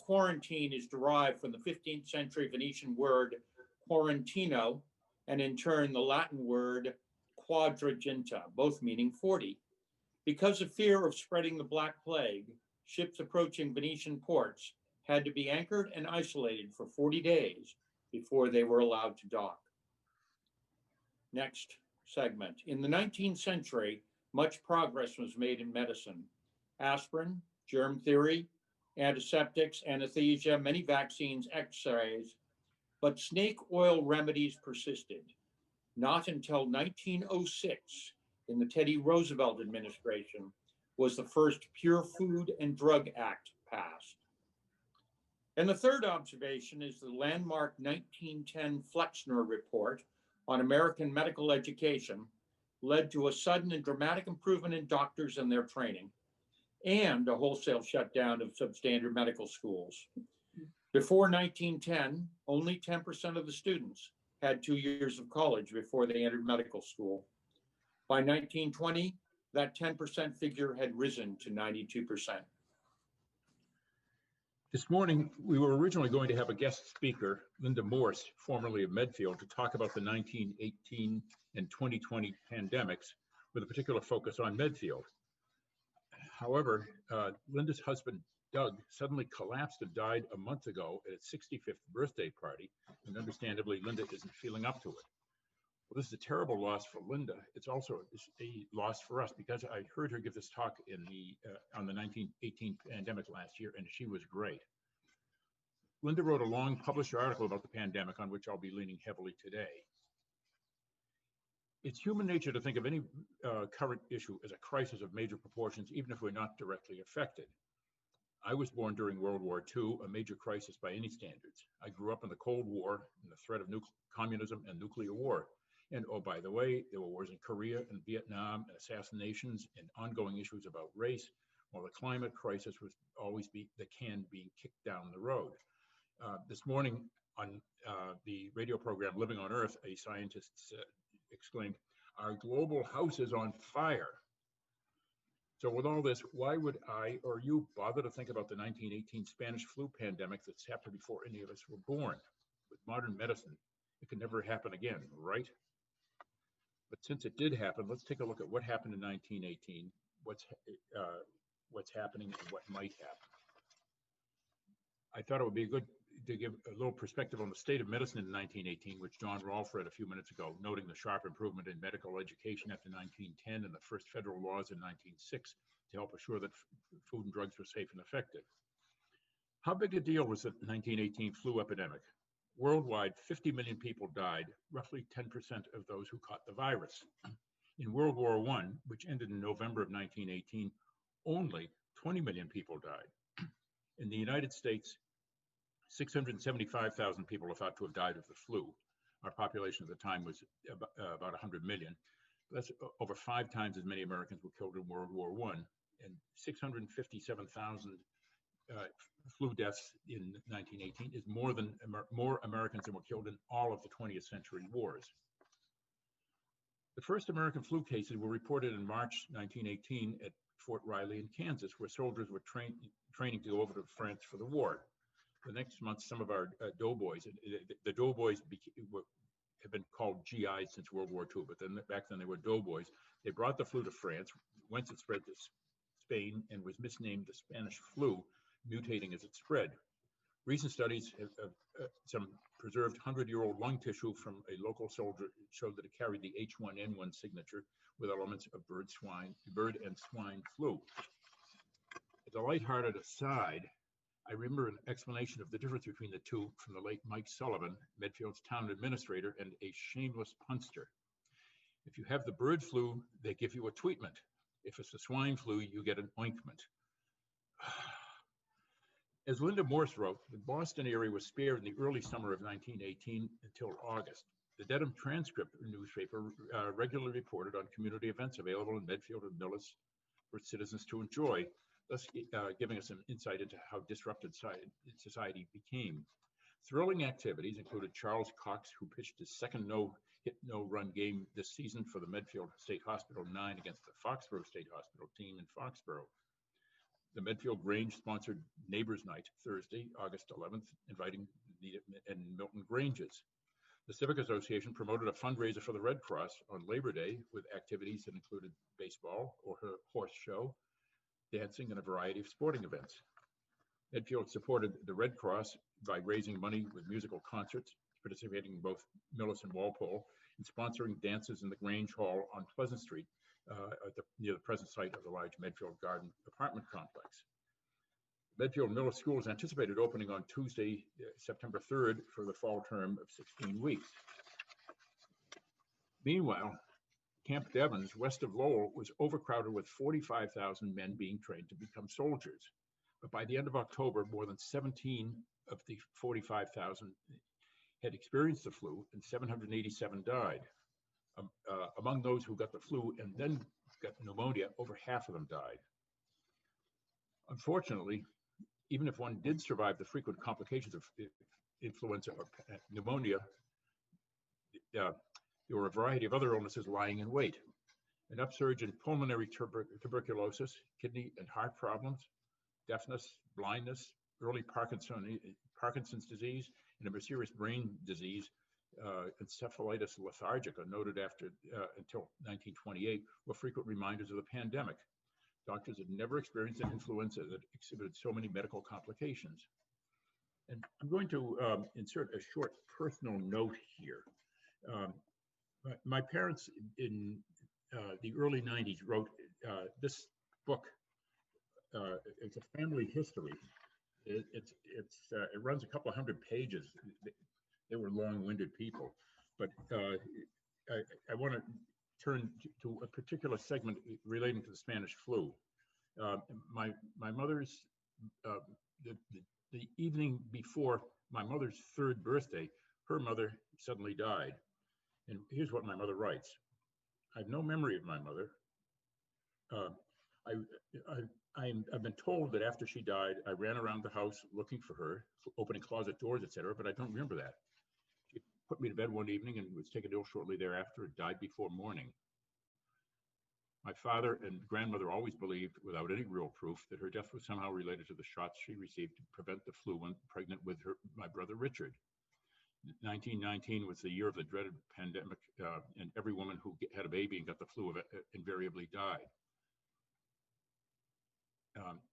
quarantine is derived from the 15th century Venetian word quarantino, and in turn the Latin word quadraginta, both meaning 40. Because of fear of spreading the Black Plague, ships approaching Venetian ports had to be anchored and isolated for 40 days before they were allowed to dock. Next segment. In the 19th century, much progress was made in medicine. Aspirin, germ theory, antiseptics, anesthesia, many vaccines, x-rays, but snake oil remedies persisted. Not until 1906, in the Teddy Roosevelt administration, was the first Pure Food and Drug Act passed. And the third observation is the landmark 1910 Flexner Report on American medical education led to a sudden and dramatic improvement in doctors and their training, and a wholesale shutdown of substandard medical schools. Before 1910, only 10% of the students had 2 years of college before they entered medical school. By 1920, that 10% figure had risen to 92%. This morning, we were originally going to have a guest speaker, Linda Morse, formerly of Medfield, to talk about the 1918 and 2020 pandemics with a particular focus on Medfield. However, Linda's husband, Doug, suddenly collapsed and died a month ago at his 65th birthday party, and understandably, Linda isn't feeling up to it. Well, this is a terrible loss for Linda. It's also a loss for us because I heard her give this talk in on the 1918 pandemic last year, and she was great. Linda wrote a long published article about the pandemic on which I'll be leaning heavily today. It's human nature to think of any current issue as a crisis of major proportions, even if we're not directly affected. I was born during World War II, a major crisis by any standards. I grew up in the Cold War and the threat of communism and nuclear war. And oh, by the way, there were wars in Korea and Vietnam, and assassinations and ongoing issues about race, while the climate crisis was always the can being kicked down the road. This morning on the radio program Living on Earth, a scientist exclaimed, "Our global house is on fire." So with all this, why would I or you bother to think about the 1918 Spanish flu pandemic that's happened before any of us were born? With modern medicine, it could never happen again, right? But since it did happen, let's take a look at what happened in 1918, what's happening and what might happen. I thought it would be good to give a little perspective on the state of medicine in 1918, which John Rolfe read a few minutes ago, noting the sharp improvement in medical education after 1910 and the first federal laws in 1906 to help assure that food and drugs were safe and effective. How big a deal was the 1918 flu epidemic? Worldwide, 50 million people died, roughly 10% of those who caught the virus. In World War I, which ended in November of 1918, only 20 million people died. In the United States, 675,000 people are thought to have died of the flu. Our population at the time was about 100 million. That's over 5 times as many Americans were killed in World War I, and 657,000 flu deaths in 1918 is more Americans than were killed in all of the 20th century wars. The first American flu cases were reported in March 1918 at Fort Riley in Kansas, where soldiers were training to go over to France for the war. The next month, some of our doughboys, the doughboys have been called GIs since World War II, but then back then they were doughboys. They brought the flu to France, whence it spread to Spain and was misnamed the Spanish flu, mutating as it spread. Recent studies of some preserved 100-year-old lung tissue from a local soldier showed that it carried the H1N1 signature with elements of bird and swine flu. As a lighthearted aside, I remember an explanation of the difference between the two from the late Mike Sullivan, Medfield's town administrator and a shameless punster. If you have the bird flu, they give you a tweetment. If it's the swine flu, you get an ointment. As Linda Morse wrote, the Boston area was spared in the early summer of 1918 until August. The Dedham Transcript newspaper regularly reported on community events available in Medfield and Millis for citizens to enjoy, thus giving us an insight into how disrupted society became. Thrilling activities included Charles Cox, who pitched his second no-hit, no-run game this season for the Medfield State Hospital 9 against the Foxborough State Hospital team in Foxborough. The Medfield Grange sponsored Neighbors Night Thursday, August 11th, inviting the and Milton Granges. The Civic Association promoted a fundraiser for the Red Cross on Labor Day with activities that included baseball or horse show, dancing, and a variety of sporting events. Medfield supported the Red Cross by raising money with musical concerts, participating in both Millis and Walpole, and sponsoring dances in the Grange Hall on Pleasant Street, near the present site of the large Medfield Garden apartment complex. Medfield Millis School is anticipated opening on Tuesday, September 3rd for the fall term of 16 weeks. Meanwhile, Camp Devens, west of Lowell, was overcrowded with 45,000 men being trained to become soldiers. But by the end of October, more than 17 of the 45,000 had experienced the flu, and 787 died. Among those who got the flu and then got pneumonia, over half of them died. Unfortunately, even if one did survive the frequent complications of influenza or pneumonia, there were a variety of other illnesses lying in wait. An upsurge in pulmonary tuberculosis, kidney and heart problems, deafness, blindness, early Parkinson's disease, and a mysterious brain disease, encephalitis lethargica, noted after until 1928, were frequent reminders of the pandemic. Doctors had never experienced an influenza that exhibited so many medical complications. And I'm going to insert a short personal note here. My parents in the early 90s wrote this book. It's a family history. It runs a couple of hundred pages. They were long-winded people, but I want to turn to a particular segment relating to the Spanish flu. My mother's, the evening before my mother's third birthday, her mother suddenly died. And here's what my mother writes. I have no memory of my mother. I've been told that after she died, I ran around the house looking for her, opening closet doors, etc., but I don't remember that. She put me to bed one evening and was taken ill shortly thereafter and died before morning. My father and grandmother always believed, without any real proof, that her death was somehow related to the shots she received to prevent the flu when pregnant with my brother Richard. 1919 was the year of the dreaded pandemic, and every woman who had a baby and got the flu invariably died.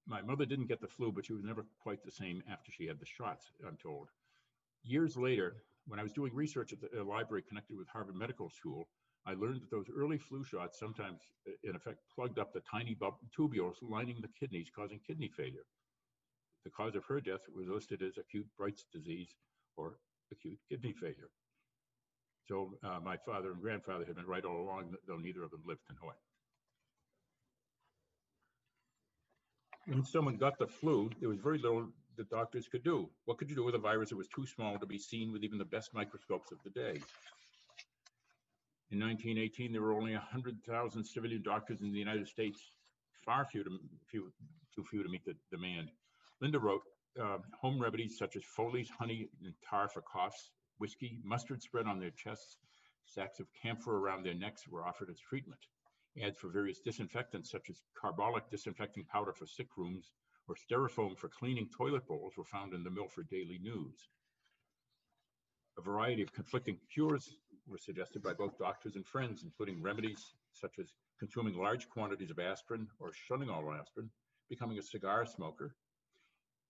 My mother didn't get the flu, but she was never quite the same after she had the shots, I'm told. Years later, when I was doing research at the library connected with Harvard Medical School, I learned that those early flu shots sometimes, in effect, plugged up the tiny tubules lining the kidneys, causing kidney failure. The cause of her death was listed as acute Bright's disease or acute kidney failure. So my father and grandfather had been right all along, though neither of them lived to know it. When someone got the flu, there was very little the doctors could do. What could you do with a virus that was too small to be seen with even the best microscopes of the day? In 1918, there were only 100,000 civilian doctors in the United States, too few to meet the demand. Linda wrote, home remedies such as Foley's honey and tar for coughs, whiskey, mustard spread on their chests, sacks of camphor around their necks were offered as treatment. Ads for various disinfectants such as carbolic disinfecting powder for sick rooms or styrofoam for cleaning toilet bowls were found in the Milford Daily News. A variety of conflicting cures were suggested by both doctors and friends, including remedies such as consuming large quantities of aspirin or shunning all aspirin, becoming a cigar smoker,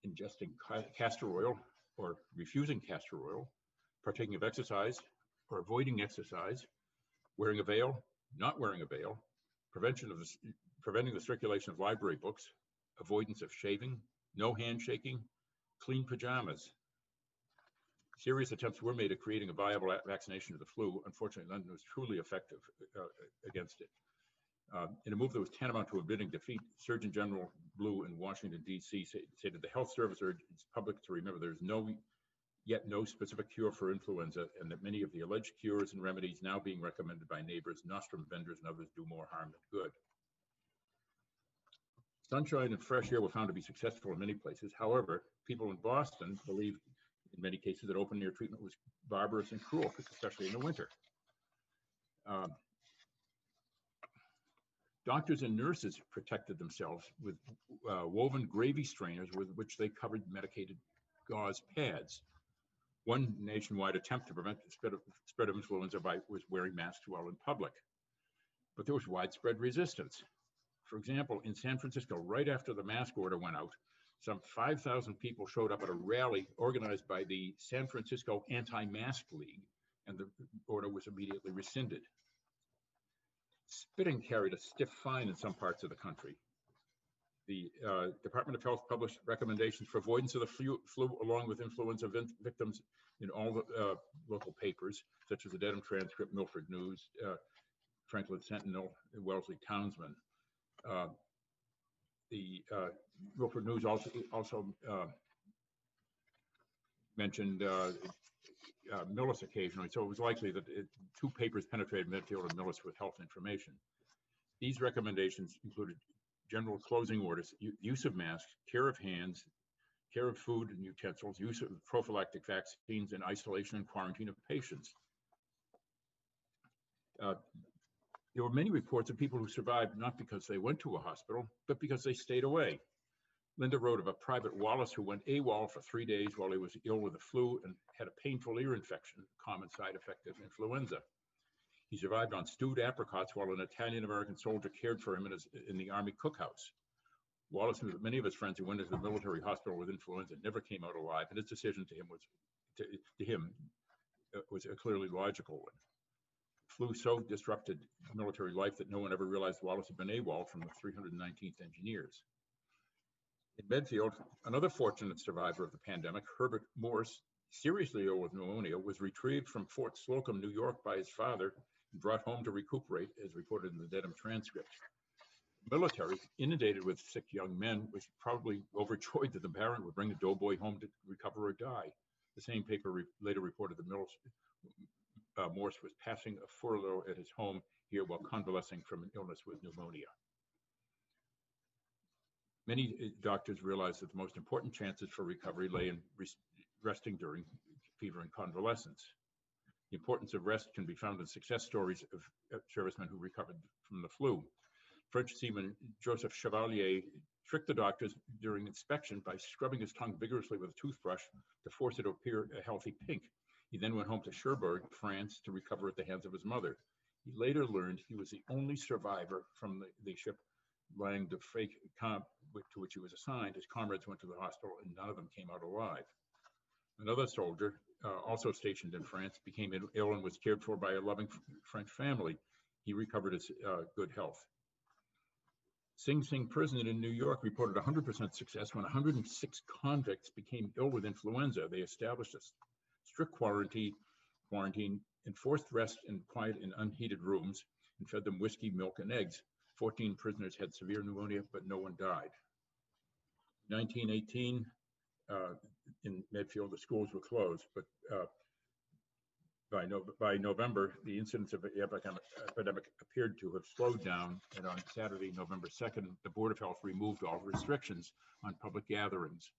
ingesting castor oil or refusing castor oil, partaking of exercise or avoiding exercise, wearing a veil, not wearing a veil, preventing the circulation of library books, avoidance of shaving, no handshaking, clean pajamas. Serious attempts were made at creating a viable vaccination of the flu. Unfortunately, none was truly effective against it. In a move that was tantamount to admitting defeat, Surgeon General Blue in Washington, D.C. stated the health service urged its public to remember there's yet no specific cure for influenza, and that many of the alleged cures and remedies now being recommended by neighbors, nostrum vendors, and others do more harm than good. Sunshine and fresh air were found to be successful in many places. However, people in Boston believed in many cases that open-air treatment was barbarous and cruel, especially in the winter. Doctors and nurses protected themselves with woven gravy strainers with which they covered medicated gauze pads. One nationwide attempt to prevent the spread of influenza was wearing masks while in public. But there was widespread resistance. For example, in San Francisco, right after the mask order went out, some 5,000 people showed up at a rally organized by the San Francisco Anti-Mask League, and the order was immediately rescinded. Spitting carried a stiff fine in some parts of the country. The Department of Health published recommendations for avoidance of the flu along with influenza victims in all the local papers, such as the Dedham Transcript, Milford News, Franklin Sentinel, Wellesley Townsman. The Milford News also mentioned Millis occasionally, so it was likely that two papers penetrated Medfield and Millis with health information. These recommendations included general closing orders, use of masks, care of hands, care of food and utensils, use of prophylactic vaccines, and isolation and quarantine of patients. There were many reports of people who survived not because they went to a hospital, but because they stayed away. Linda wrote of a Private Wallace who went AWOL for 3 days while he was ill with the flu and had a painful ear infection, a common side effect of influenza. He survived on stewed apricots while an Italian-American soldier cared for him in the Army cookhouse. Wallace knew that many of his friends who went into the military hospital with influenza never came out alive, and his decision was a clearly logical one. Flu so disrupted military life that no one ever realized Wallace had been AWOL from the 319th Engineers. In Medfield, another fortunate survivor of the pandemic, Herbert Morse, seriously ill with pneumonia, was retrieved from Fort Slocum, New York by his father and brought home to recuperate, as reported in the Dedham Transcript. The military, inundated with sick young men, was probably overjoyed that the parent would bring the doughboy home to recover or die. The same paper later reported that Morse was passing a furlough at his home here while convalescing from an illness with pneumonia. Many doctors realized that the most important chances for recovery lay in resting during fever and convalescence. The importance of rest can be found in success stories of servicemen who recovered from the flu. French seaman Joseph Chevalier tricked the doctors during inspection by scrubbing his tongue vigorously with a toothbrush to force it to appear a healthy pink. He then went home to Cherbourg, France, to recover at the hands of his mother. He later learned he was the only survivor from the ship Lang de Fake to which he was assigned. His comrades went to the hospital and none of them came out alive. Another soldier, also stationed in France, became ill and was cared for by a loving French family. He recovered his good health. Sing Sing prison in New York reported 100% success when 106 convicts became ill with influenza. They established a strict quarantine, enforced rest and quiet in unheated rooms, and fed them whiskey, milk, and eggs. 14 prisoners had severe pneumonia, but no one died. 1918, in Medfield, the schools were closed, but by November, the incidence of the epidemic appeared to have slowed down, and on Saturday, November 2nd, the Board of Health removed all restrictions on public gatherings.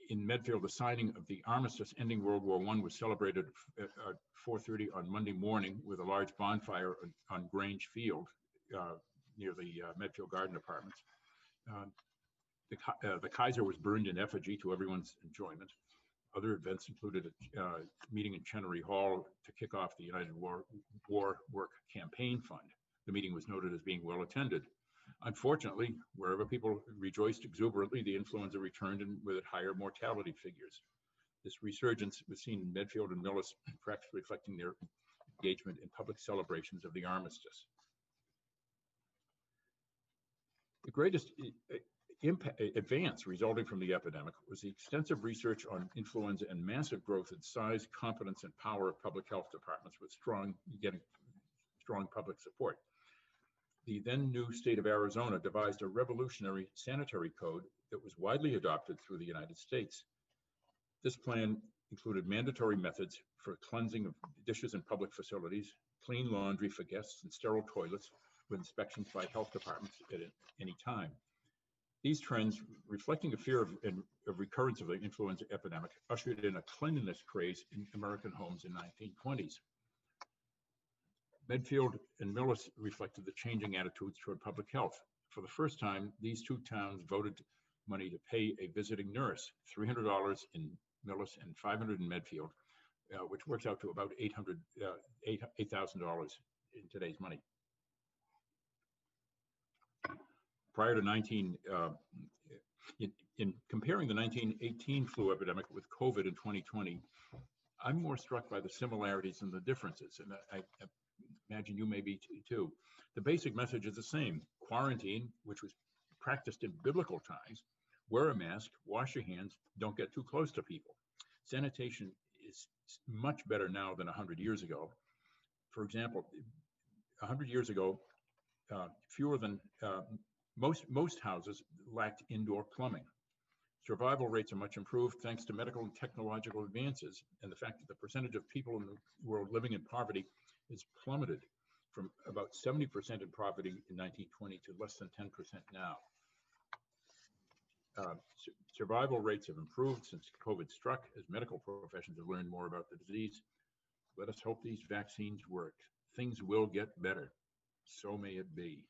In Medfield, the signing of the armistice ending World War I was celebrated at 4:30 on Monday morning with a large bonfire on Grange Field near the Medfield Garden Apartments. The Kaiser was burned in effigy to everyone's enjoyment. Other events included a meeting in Chenery Hall to kick off the United War Work Campaign Fund. The meeting was noted as being well attended. Unfortunately, wherever people rejoiced exuberantly, the influenza returned and with it higher mortality figures. This resurgence was seen in Medfield and Millis, perhaps reflecting their engagement in public celebrations of the armistice. The greatest advance resulting from the epidemic was the extensive research on influenza and massive growth in size, competence, and power of public health departments with getting strong public support. The then new state of Arizona devised a revolutionary sanitary code that was widely adopted through the United States. This plan included mandatory methods for cleansing of dishes in public facilities, clean laundry for guests, and sterile toilets with inspections by health departments at any time. These trends, reflecting a fear of recurrence of the influenza epidemic, ushered in a cleanliness craze in American homes in the 1920s. Medfield and Millis reflected the changing attitudes toward public health. For the first time, these two towns voted money to pay a visiting nurse, $300 in Millis and $500 in Medfield, which works out to about $8,000 in today's money. Prior to in comparing the 1918 flu epidemic with COVID in 2020, I'm more struck by the similarities than the differences, and I imagine you may be too. The basic message is the same. Quarantine, which was practiced in biblical times, wear a mask, wash your hands, don't get too close to people. Sanitation is much better now than 100 years ago. For example, 100 years ago, most houses lacked indoor plumbing. Survival rates are much improved thanks to medical and technological advances, and the fact that the percentage of people in the world living in poverty is plummeted from about 70% in poverty in 1920 to less than 10% now. Survival rates have improved since COVID struck as medical professions have learned more about the disease. Let us hope these vaccines work. Things will get better. So may it be.